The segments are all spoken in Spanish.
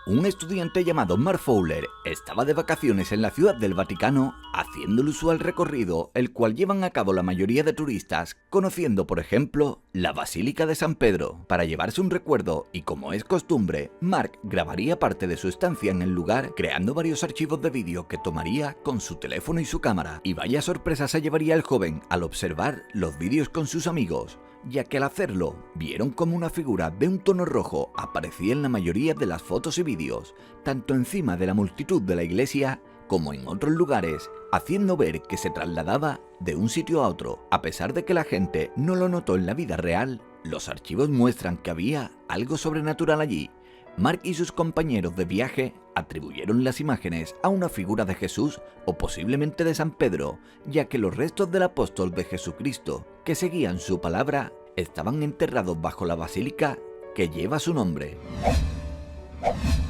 Un estudiante llamado Mark Fowler estaba de vacaciones en la Ciudad del Vaticano haciendo el usual recorrido el cual llevan a cabo la mayoría de turistas, conociendo por ejemplo la Basílica de San Pedro. Para llevarse un recuerdo y como es costumbre, Mark grabaría parte de su estancia en el lugar creando varios archivos de vídeo que tomaría con su teléfono y su cámara. Y vaya sorpresa se llevaría el joven al observar los vídeos con sus amigos, ya que al hacerlo, vieron como una figura de un tono rojo aparecía en la mayoría de las fotos y vídeos, tanto encima de la multitud de la iglesia como en otros lugares, haciendo ver que se trasladaba de un sitio a otro. A pesar de que la gente no lo notó en la vida real, los archivos muestran que había algo sobrenatural allí. Mark y sus compañeros de viaje atribuyeron las imágenes a una figura de Jesús o posiblemente de San Pedro, ya que los restos del apóstol de Jesucristo, que seguían su palabra, estaban enterrados bajo la basílica que lleva su nombre.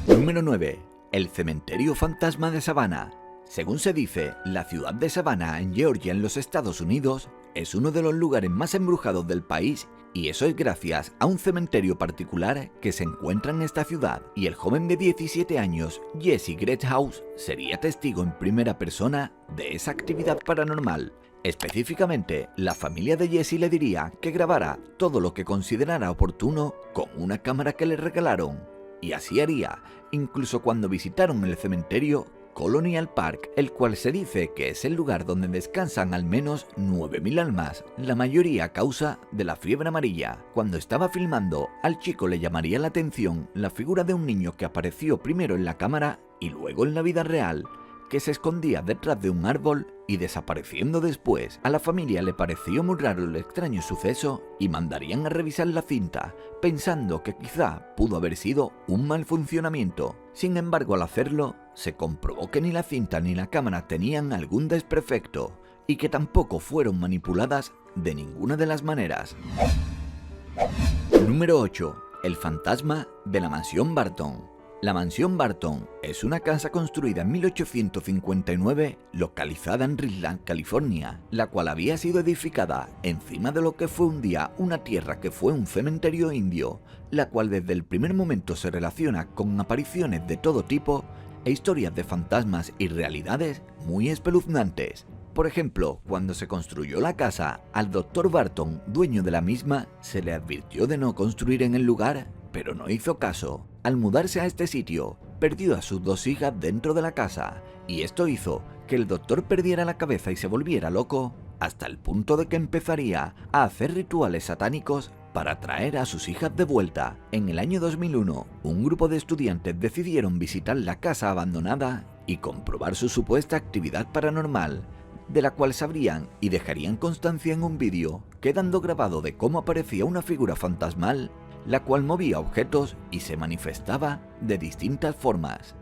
Número 9. El cementerio fantasma de Savannah. Según se dice, la ciudad de Savannah, en Georgia, en los Estados Unidos, es uno de los lugares más embrujados del país, y eso es gracias a un cementerio particular que se encuentra en esta ciudad, y el joven de 17 años, Jesse Greathouse, sería testigo en primera persona de esa actividad paranormal. Específicamente, la familia de Jesse le diría que grabara todo lo que considerara oportuno con una cámara que le regalaron, y así haría, incluso cuando visitaron el cementerio Colonial Park, el cual se dice que es el lugar donde descansan al menos 9.000 almas, la mayoría a causa de la fiebre amarilla. Cuando estaba filmando, al chico le llamaría la atención la figura de un niño que apareció primero en la cámara y luego en la vida real, que se escondía detrás de un árbol y desapareciendo después. A la familia le pareció muy raro el extraño suceso y mandarían a revisar la cinta, pensando que quizá pudo haber sido un mal funcionamiento. Sin embargo, al hacerlo, se comprobó que ni la cinta ni la cámara tenían algún desperfecto y que tampoco fueron manipuladas de ninguna de las maneras. Número 8. El fantasma de la mansión Barton. La mansión Barton es una casa construida en 1859 localizada en Richland, California, la cual había sido edificada encima de lo que fue un día una tierra que fue un cementerio indio, la cual desde el primer momento se relaciona con apariciones de todo tipo e historias de fantasmas y realidades muy espeluznantes. Por ejemplo, cuando se construyó la casa, al Dr. Barton, dueño de la misma, se le advirtió de no construir en el lugar, pero no hizo caso. Al mudarse a este sitio, perdió a sus dos hijas dentro de la casa, y esto hizo que el doctor perdiera la cabeza y se volviera loco, hasta el punto de que empezaría a hacer rituales satánicos para traer a sus hijas de vuelta. En el año 2001, un grupo de estudiantes decidieron visitar la casa abandonada y comprobar su supuesta actividad paranormal, de la cual sabrían y dejarían constancia en un vídeo, quedando grabado de cómo aparecía una figura fantasmal, la cual movía objetos y se manifestaba de distintas formas.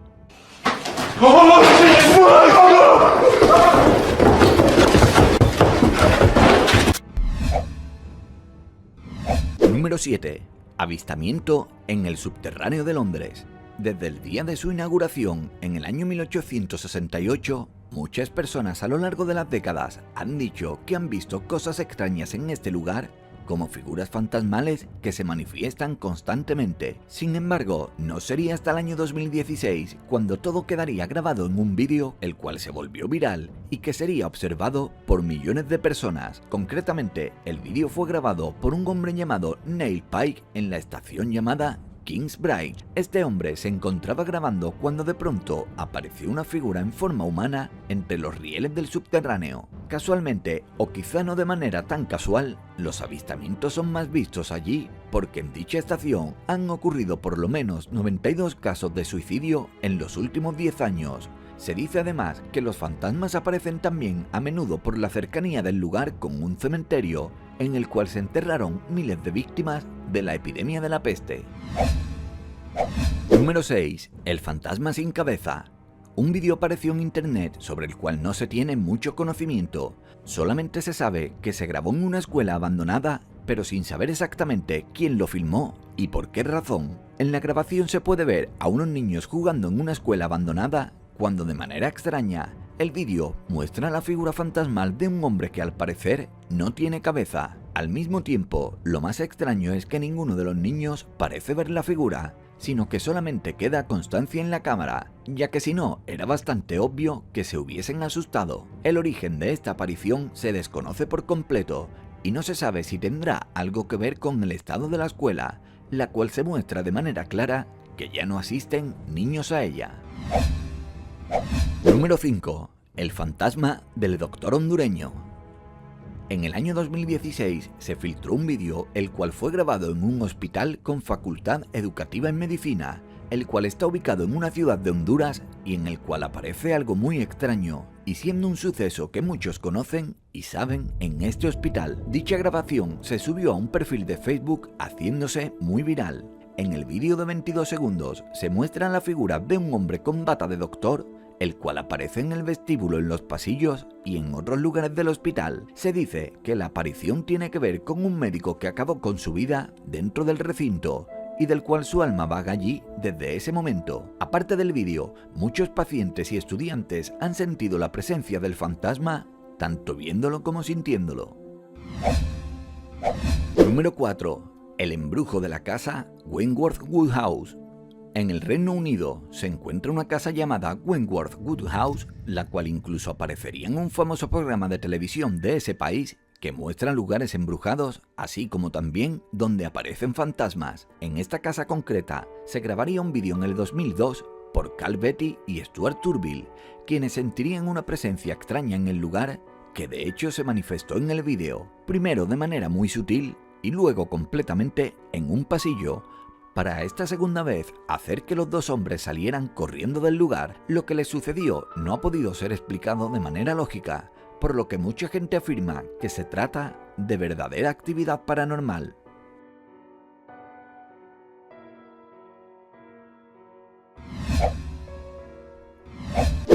Número 7. Avistamiento en el subterráneo de Londres. Desde el día de su inauguración, en el año 1868, muchas personas a lo largo de las décadas han dicho que han visto cosas extrañas en este lugar, como figuras fantasmales que se manifiestan constantemente. Sin embargo, no sería hasta el año 2016 cuando todo quedaría grabado en un vídeo, el cual se volvió viral y que sería observado por millones de personas. Concretamente, el vídeo fue grabado por un hombre llamado Neil Pike en la estación llamada Kingsbridge. Este hombre se encontraba grabando cuando de pronto apareció una figura en forma humana entre los rieles del subterráneo. Casualmente, o quizá no de manera tan casual, los avistamientos son más vistos allí porque en dicha estación han ocurrido por lo menos 92 casos de suicidio en los últimos 10 años. Se dice además que los fantasmas aparecen también a menudo por la cercanía del lugar con un cementerio en el cual se enterraron miles de víctimas de la epidemia de la peste. Número 6. El fantasma sin cabeza. Un vídeo apareció en internet sobre el cual no se tiene mucho conocimiento. Solamente se sabe que se grabó en una escuela abandonada, pero sin saber exactamente quién lo filmó y por qué razón. En la grabación se puede ver a unos niños jugando en una escuela abandonada cuando de manera extraña el vídeo muestra la figura fantasmal de un hombre que al parecer no tiene cabeza. Al mismo tiempo, lo más extraño es que ninguno de los niños parece ver la figura, sino que solamente queda constancia en la cámara, ya que si no, era bastante obvio que se hubiesen asustado. El origen de esta aparición se desconoce por completo, y no se sabe si tendrá algo que ver con el estado de la escuela, la cual se muestra de manera clara que ya no asisten niños a ella. Número 5. El fantasma del doctor hondureño. En el año 2016 se filtró un vídeo el cual fue grabado en un hospital con facultad educativa en medicina, el cual está ubicado en una ciudad de Honduras y en el cual aparece algo muy extraño, y siendo un suceso que muchos conocen y saben en este hospital. Dicha grabación se subió a un perfil de Facebook haciéndose muy viral. En el vídeo de 22 segundos se muestra la figura de un hombre con bata de doctor, el cual aparece en el vestíbulo, en los pasillos y en otros lugares del hospital. Se dice que la aparición tiene que ver con un médico que acabó con su vida dentro del recinto y del cual su alma vaga allí desde ese momento. Aparte del vídeo, muchos pacientes y estudiantes han sentido la presencia del fantasma, tanto viéndolo como sintiéndolo. Número 4. El embrujo de la casa Wentworth Woodhouse. En el Reino Unido se encuentra una casa llamada Wentworth Woodhouse, la cual incluso aparecería en un famoso programa de televisión de ese país que muestra lugares embrujados, así como también donde aparecen fantasmas. En esta casa concreta se grabaría un vídeo en el 2002 por Cal Betty y Stuart Turville, quienes sentirían una presencia extraña en el lugar que de hecho se manifestó en el vídeo, primero de manera muy sutil y luego completamente en un pasillo, para esta segunda vez hacer que los dos hombres salieran corriendo del lugar. Lo que les sucedió no ha podido ser explicado de manera lógica, por lo que mucha gente afirma que se trata de verdadera actividad paranormal.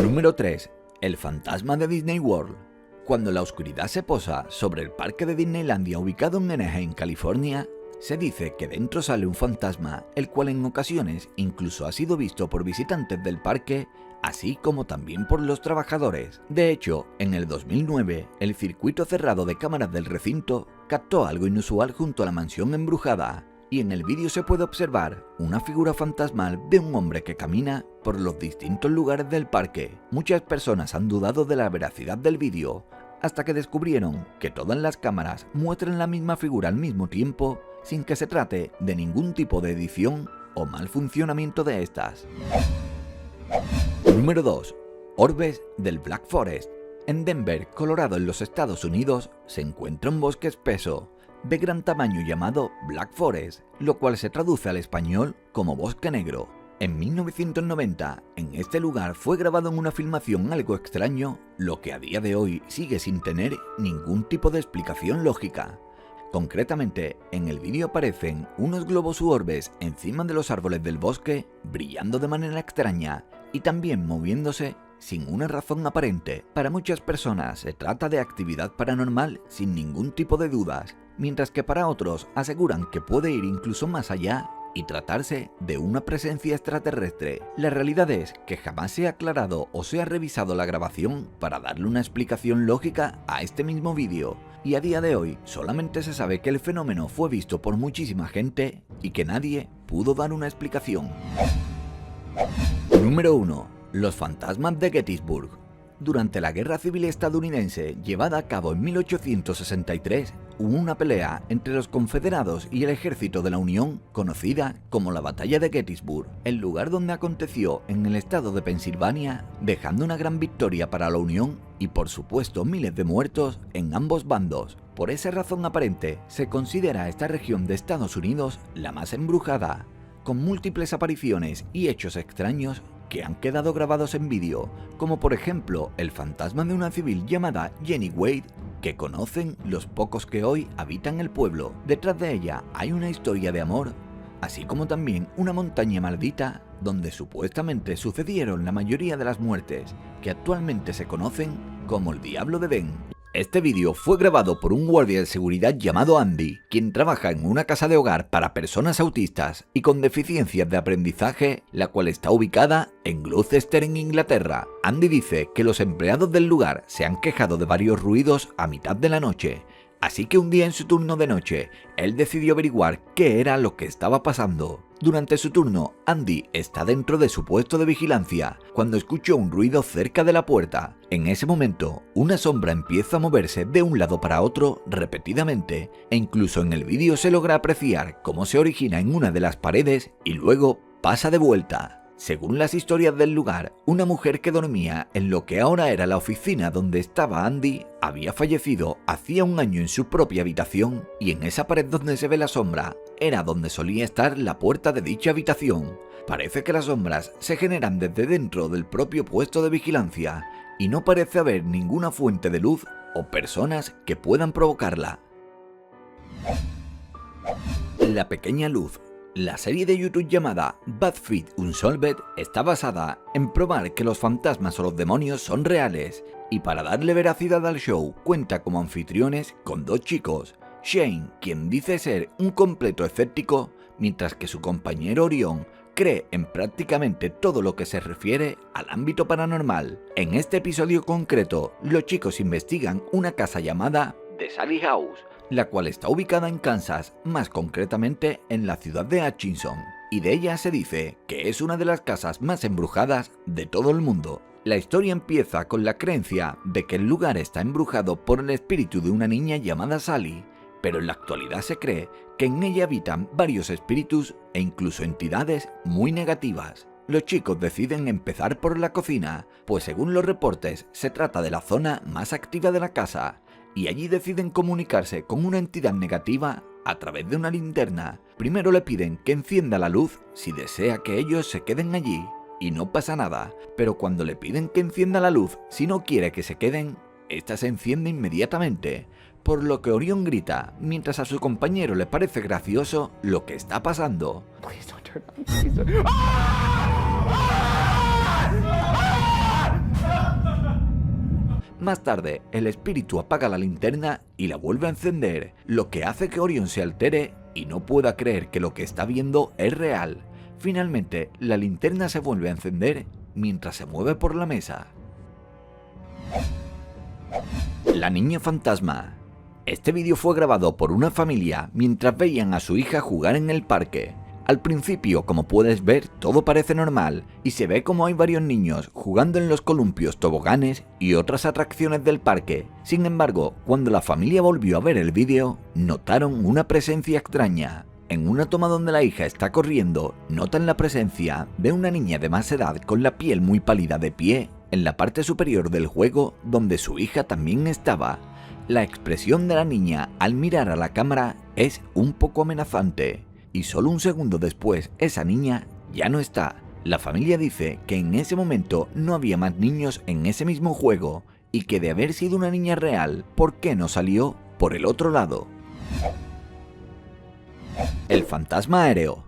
Número 3. El fantasma de Disney World. Cuando la oscuridad se posa sobre el parque de Disneylandia ubicado en Anaheim, California, se dice que dentro sale un fantasma, el cual en ocasiones incluso ha sido visto por visitantes del parque, así como también por los trabajadores. De hecho, en el 2009, el circuito cerrado de cámaras del recinto captó algo inusual junto a la mansión embrujada, y en el vídeo se puede observar una figura fantasmal de un hombre que camina por los distintos lugares del parque. Muchas personas han dudado de la veracidad del vídeo, hasta que descubrieron que todas las cámaras muestran la misma figura al mismo tiempo, sin que se trate de ningún tipo de edición o mal funcionamiento de estas. Número 2. Orbes del Black Forest. En Denver, Colorado, en los Estados Unidos, se encuentra un bosque espeso de gran tamaño llamado Black Forest, lo cual se traduce al español como bosque negro. En 1990, en este lugar fue grabado en una filmación algo extraño, lo que a día de hoy sigue sin tener ningún tipo de explicación lógica. Concretamente, en el vídeo aparecen unos globos u orbes encima de los árboles del bosque, brillando de manera extraña y también moviéndose sin una razón aparente. Para muchas personas se trata de actividad paranormal sin ningún tipo de dudas, mientras que para otros aseguran que puede ir incluso más allá y tratarse de una presencia extraterrestre. La realidad es que jamás se ha aclarado o se ha revisado la grabación para darle una explicación lógica a este mismo vídeo, y a día de hoy solamente se sabe que el fenómeno fue visto por muchísima gente y que nadie pudo dar una explicación. Número 1. Los fantasmas de Gettysburg. Durante la Guerra Civil estadounidense, llevada a cabo en 1863, hubo una pelea entre los confederados y el ejército de la Unión, conocida como la Batalla de Gettysburg, el lugar donde aconteció en el estado de Pensilvania, dejando una gran victoria para la Unión y por supuesto miles de muertos en ambos bandos. Por esa razón aparente, se considera esta región de Estados Unidos la más embrujada, con múltiples apariciones y hechos extraños que han quedado grabados en vídeo, como por ejemplo el fantasma de una civil llamada Jenny Wade, que conocen los pocos que hoy habitan el pueblo. Detrás de ella hay una historia de amor, así como también una montaña maldita donde supuestamente sucedieron la mayoría de las muertes, que actualmente se conocen como el Diablo de Ben. Este vídeo fue grabado por un guardia de seguridad llamado Andy, quien trabaja en una casa de hogar para personas autistas y con deficiencias de aprendizaje, la cual está ubicada en Gloucester, en Inglaterra. Andy dice que los empleados del lugar se han quejado de varios ruidos a mitad de la noche, Así que un día en su turno de noche, él decidió averiguar qué era lo que estaba pasando. Durante su turno, Andy está dentro de su puesto de vigilancia cuando escuchó un ruido cerca de la puerta. En ese momento, una sombra empieza a moverse de un lado para otro repetidamente e incluso en el vídeo se logra apreciar cómo se origina en una de las paredes y luego pasa de vuelta. Según las historias del lugar, una mujer que dormía en lo que ahora era la oficina donde estaba Andy había fallecido hacía un año en su propia habitación y en esa pared donde se ve la sombra era donde solía estar la puerta de dicha habitación. Parece que las sombras se generan desde dentro del propio puesto de vigilancia y no parece haber ninguna fuente de luz o personas que puedan provocarla. La pequeña luz. La serie de YouTube llamada BuzzFeed Unsolved está basada en probar que los fantasmas o los demonios son reales, y para darle veracidad al show cuenta como anfitriones con dos chicos, Shane, quien dice ser un completo escéptico, mientras que su compañero Orion cree en prácticamente todo lo que se refiere al ámbito paranormal. En este episodio concreto, los chicos investigan una casa llamada The Sallie House, la cual está ubicada en Kansas, más concretamente en la ciudad de Hutchinson, y de ella se dice que es una de las casas más embrujadas de todo el mundo. La historia empieza con la creencia de que el lugar está embrujado por el espíritu de una niña llamada Sally, pero en la actualidad se cree que en ella habitan varios espíritus e incluso entidades muy negativas. Los chicos deciden empezar por la cocina, pues según los reportes se trata de la zona más activa de la casa, y allí deciden comunicarse con una entidad negativa a través de una linterna. Primero le piden que encienda la luz si desea que ellos se queden allí, y no pasa nada, pero cuando le piden que encienda la luz si no quiere que se queden, esta se enciende inmediatamente, por lo que Orion grita, mientras a su compañero le parece gracioso lo que está pasando. Más tarde, el espíritu apaga la linterna y la vuelve a encender, lo que hace que Orion se altere y no pueda creer que lo que está viendo es real. Finalmente, la linterna se vuelve a encender mientras se mueve por la mesa. La niña fantasma. Este vídeo fue grabado por una familia mientras veían a su hija jugar en el parque. Al principio, como puedes ver, todo parece normal y se ve como hay varios niños jugando en los columpios, toboganes y otras atracciones del parque. Sin embargo, cuando la familia volvió a ver el vídeo, notaron una presencia extraña. En una toma donde la hija está corriendo, notan la presencia de una niña de más edad con la piel muy pálida de pie en la parte superior del juego donde su hija también estaba. La expresión de la niña al mirar a la cámara es un poco amenazante. Y solo un segundo después esa niña ya no está. La familia dice que en ese momento no había más niños en ese mismo juego y que de haber sido una niña real, ¿por qué no salió por el otro lado? El fantasma aéreo.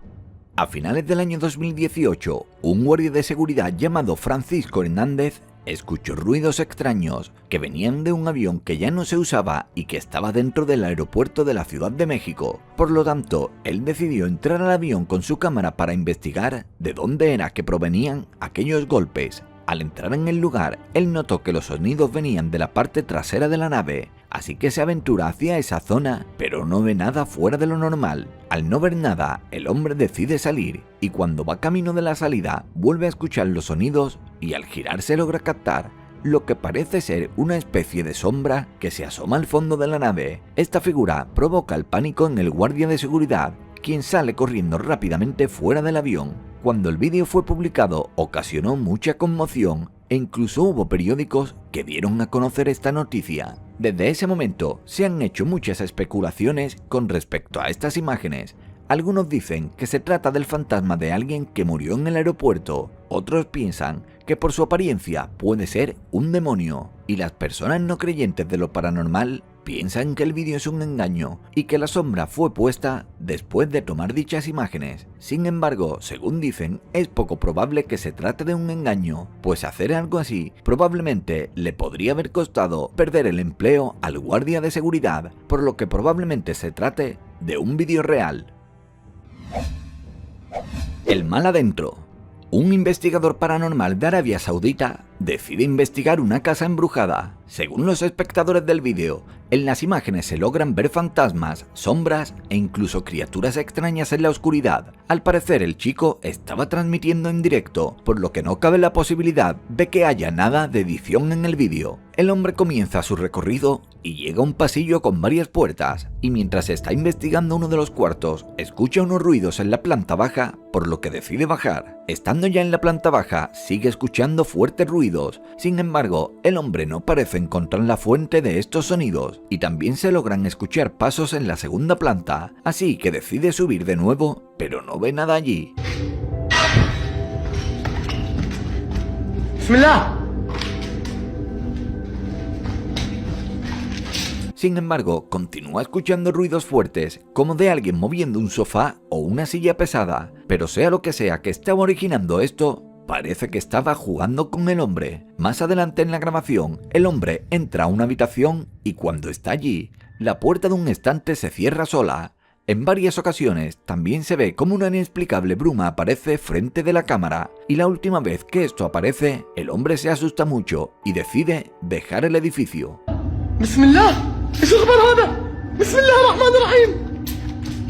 A finales del año 2018, un guardia de seguridad llamado Francisco Hernández escuchó ruidos extraños que venían de un avión que ya no se usaba y que estaba dentro del aeropuerto de la Ciudad de México. Por lo tanto, él decidió entrar al avión con su cámara para investigar de dónde era que provenían aquellos golpes. Al entrar en el lugar, él notó que los sonidos venían de la parte trasera de la nave, así que se aventura hacia esa zona, pero no ve nada fuera de lo normal. Al no ver nada, el hombre decide salir, y cuando va camino de la salida, vuelve a escuchar los sonidos y al girarse logra captar lo que parece ser una especie de sombra que se asoma al fondo de la nave. Esta figura provoca el pánico en el guardia de seguridad, quien sale corriendo rápidamente fuera del avión. Cuando el vídeo fue publicado, ocasionó mucha conmoción e incluso hubo periódicos que dieron a conocer esta noticia. Desde ese momento se han hecho muchas especulaciones con respecto a estas imágenes. Algunos dicen que se trata del fantasma de alguien que murió en el aeropuerto, otros piensan que por su apariencia puede ser un demonio, y las personas no creyentes de lo paranormal piensan que el vídeo es un engaño y que la sombra fue puesta después de tomar dichas imágenes. Sin embargo, según dicen, es poco probable que se trate de un engaño, pues hacer algo así probablemente le podría haber costado perder el empleo al guardia de seguridad, por lo que probablemente se trate de un vídeo real. El mal adentro. Un investigador paranormal de Arabia Saudita decide investigar una casa embrujada. Según los espectadores del vídeo, en las imágenes se logran ver fantasmas, sombras e incluso criaturas extrañas en la oscuridad. Al parecer el chico estaba transmitiendo en directo, por lo que no cabe la posibilidad de que haya nada de edición en el vídeo. El hombre comienza su recorrido y llega a un pasillo con varias puertas, y mientras está investigando uno de los cuartos, escucha unos ruidos en la planta baja, por lo que decide bajar. Estando ya en la planta baja, sigue escuchando fuertes ruidos. Sin embargo, el hombre no parece encontrar la fuente de estos sonidos, y también se logran escuchar pasos en la segunda planta, así que decide subir de nuevo, pero no ve nada allí. Bismillah. Sin embargo, continúa escuchando ruidos fuertes, como de alguien moviendo un sofá o una silla pesada, pero sea lo que sea que estaba originando esto, parece que estaba jugando con el hombre. Más adelante en la grabación, el hombre entra a una habitación y cuando está allí, la puerta de un estante se cierra sola. En varias ocasiones también se ve como una inexplicable bruma aparece frente de la cámara, y la última vez que esto aparece, el hombre se asusta mucho y decide dejar el edificio. Bismillah. ايش الخبر هذا؟ بسم الله الرحمن الرحيم.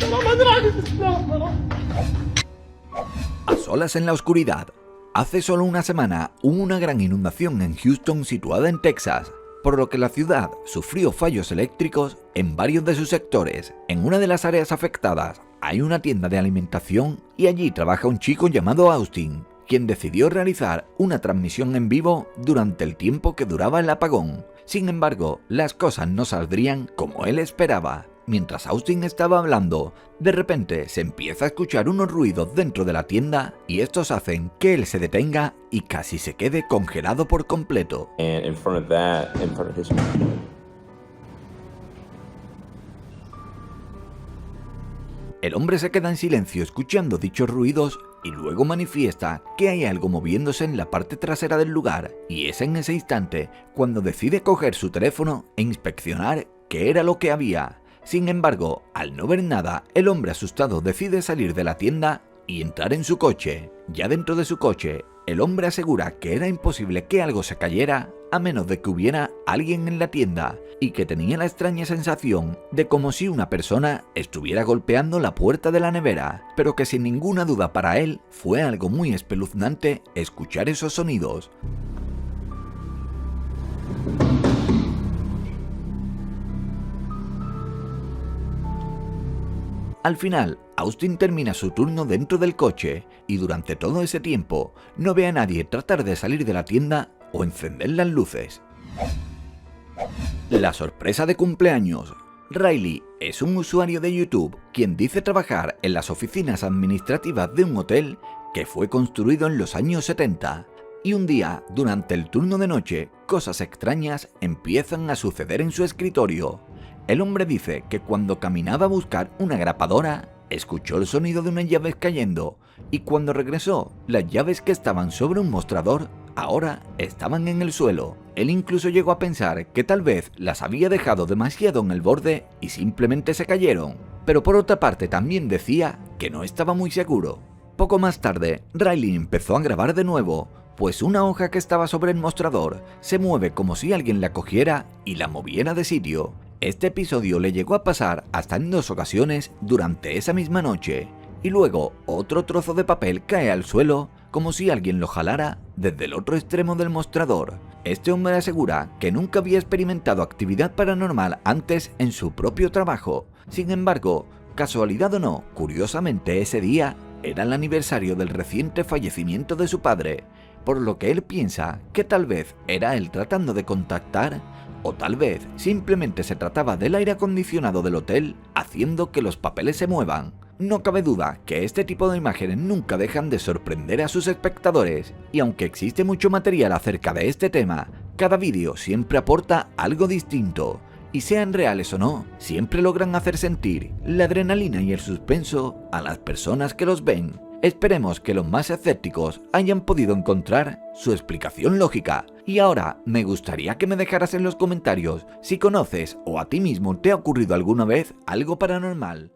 الرحمن الرحيم. بسم الله الرحمن الرحيم. A solas en la oscuridad. Hace solo una semana hubo una gran inundación en Houston, situada en Texas, por lo que la ciudad sufrió fallos eléctricos en varios de sus sectores. En una de las áreas afectadas hay una tienda de alimentación y allí trabaja un chico llamado Austin, quien decidió realizar una transmisión en vivo durante el tiempo que duraba el apagón. Sin embargo, las cosas no saldrían como él esperaba. Mientras Austin estaba hablando, de repente se empieza a escuchar unos ruidos dentro de la tienda y estos hacen que él se detenga y casi se quede congelado por completo. El hombre se queda en silencio escuchando dichos ruidos y luego manifiesta que hay algo moviéndose en la parte trasera del lugar, y es en ese instante cuando decide coger su teléfono e inspeccionar qué era lo que había. Sin embargo, al no ver nada, el hombre asustado decide salir de la tienda y entrar en su coche. Ya dentro de su coche, el hombre asegura que era imposible que algo se cayera a menos de que hubiera alguien en la tienda, y que tenía la extraña sensación de como si una persona estuviera golpeando la puerta de la nevera, pero que sin ninguna duda para él fue algo muy espeluznante escuchar esos sonidos. Al final, Austin termina su turno dentro del coche y durante todo ese tiempo no ve a nadie tratar de salir de la tienda o encender las luces. La sorpresa de cumpleaños. Riley es un usuario de YouTube quien dice trabajar en las oficinas administrativas de un hotel que fue construido en los años 70. Y un día, durante el turno de noche, cosas extrañas empiezan a suceder en su escritorio. El hombre dice que cuando caminaba a buscar una grapadora, escuchó el sonido de unas llaves cayendo, y cuando regresó, las llaves que estaban sobre un mostrador ahora estaban en el suelo. Él incluso llegó a pensar que tal vez las había dejado demasiado en el borde y simplemente se cayeron, pero por otra parte también decía que no estaba muy seguro. Poco más tarde, Riley empezó a grabar de nuevo, pues una hoja que estaba sobre el mostrador se mueve como si alguien la cogiera y la moviera de sitio. Este episodio le llegó a pasar hasta en 2 ocasiones durante esa misma noche, y luego otro trozo de papel cae al suelo como si alguien lo jalara desde el otro extremo del mostrador. Este hombre asegura que nunca había experimentado actividad paranormal antes en su propio trabajo. Sin embargo, casualidad o no, curiosamente ese día era el aniversario del reciente fallecimiento de su padre, por lo que él piensa que tal vez era él tratando de contactar, o tal vez simplemente se trataba del aire acondicionado del hotel haciendo que los papeles se muevan. No cabe duda que este tipo de imágenes nunca dejan de sorprender a sus espectadores, y aunque existe mucho material acerca de este tema, cada vídeo siempre aporta algo distinto, y sean reales o no, siempre logran hacer sentir la adrenalina y el suspenso a las personas que los ven. Esperemos que los más escépticos hayan podido encontrar su explicación lógica. Y ahora me gustaría que me dejaras en los comentarios si conoces o a ti mismo te ha ocurrido alguna vez algo paranormal.